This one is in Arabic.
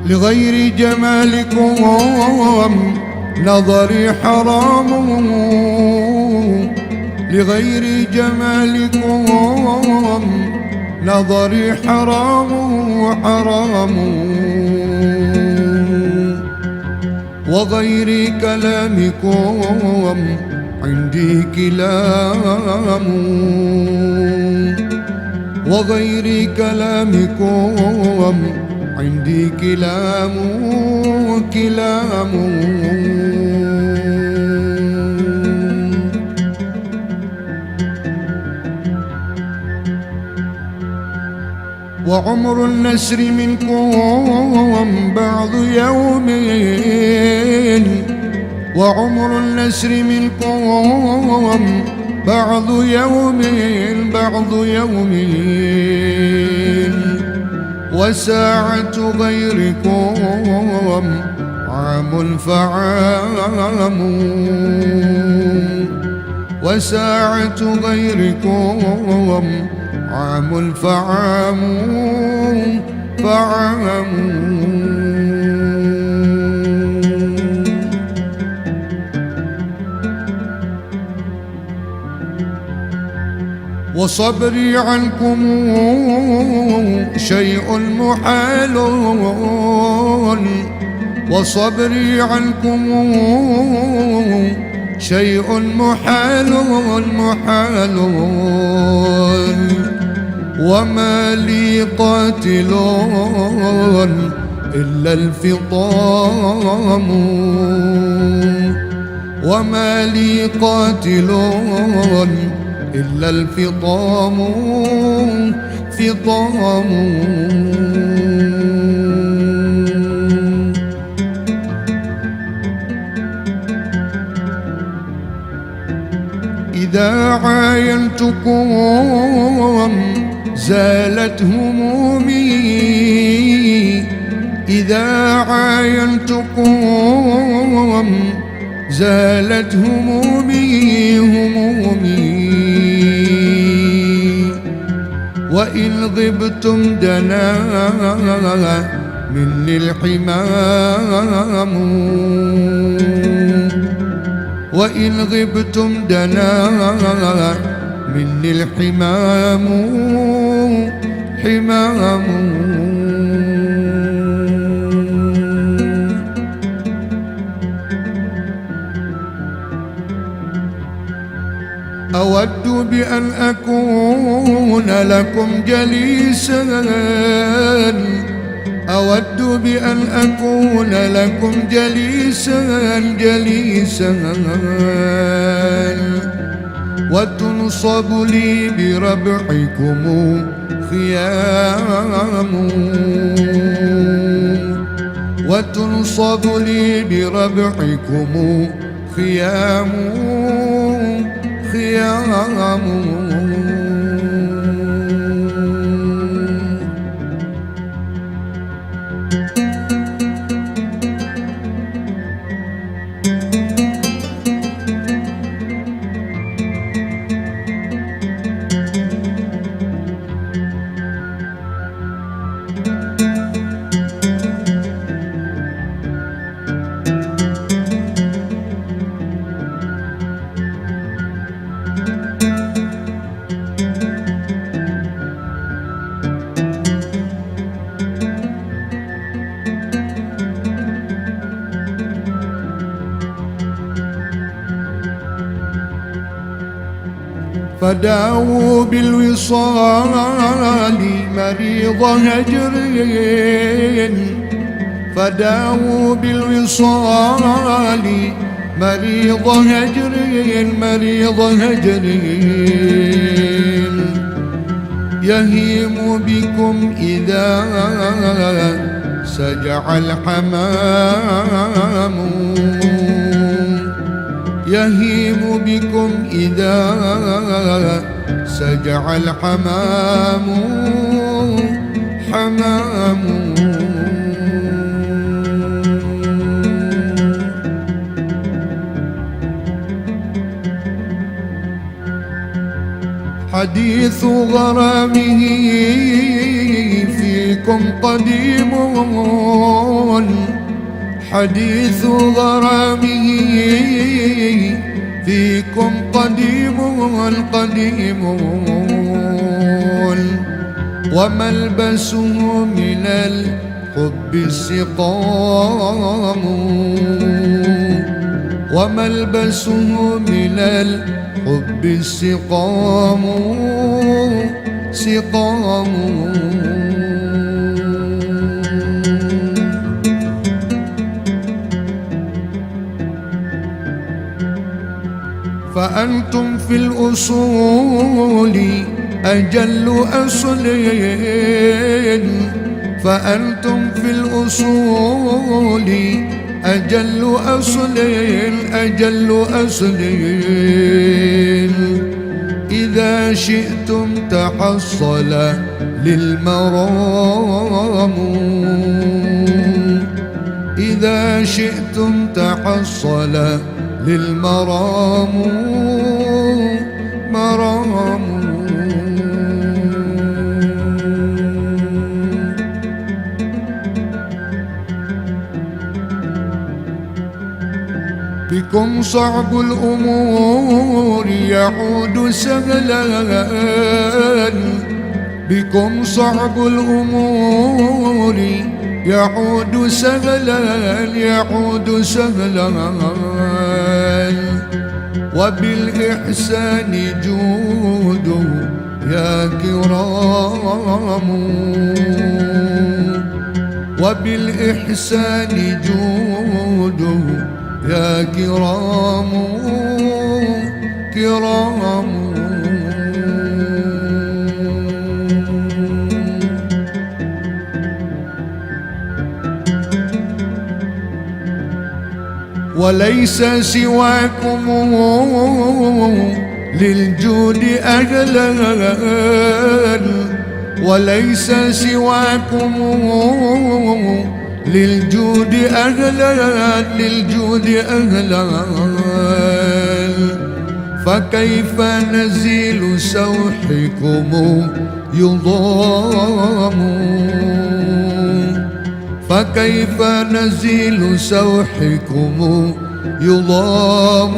لغير جمالكم نظري حرام، لغير جمالكم نظري حرام حرام، وغير كلامكم عندي كلام، وغير كلامكم عندي كلام كلام. وعمر النسر منكم بعض يومين، وعمر النسر منكم بعض يومين، بعض يومين، وساعة غيركم عام فعام، وساعة غيركم عام فعام فعام. وصبري عنكم شيء محال، وصبري عنكم شيء محال محال، وما لي قاتل إلا الفطام، وما لي قاتل إلا الفطام فطام. إذا عاينتكم زالت همومي، إذا عاينتكم زالت همومي همومي، وإن غبتم دنا مني الحمام، وإن غبتم دنا مني الحمام حمام. أود بأن أكون لكم جليسا، أود بأن أكون لكم جليسا جليسا، وتنصب لي بربعكم خيام، وتنصب لي بربعكم خيام خيام. فداووا بالوصال مريض هجر، فداووا بالوصال مريض هجر مريض هجر، يهيم بكم إذا سجع الحمام، يهيم بكم إذا سجع الحمام حمام. حديث غرامه في فيكم قديم حديث غرامه، فيكم قديم قديم وملبسه من الحب السقام، وملبسه من الحب السقام سقام. فأنتم في الأصول أجل أصل، فأنتم في الأصول أجل أصل أجل أصل. إذا شئتم تحصل للمرام، إذا شئتم تحصل للمرام مرام. بكم صعب الأمور يعود سهلا، بكم صعب الأمور يعود سهلا يعود سهلا. وبالإحسان جودوا يا كرام، وبالإحسان جودوا يا كرام كرام. وليس سواكم للجود أهلا، وليس سواكم للجود أهلا للجود أهلا. فكيف نزيل سوحكم يضام، فكيف نزيل سوحكم يضام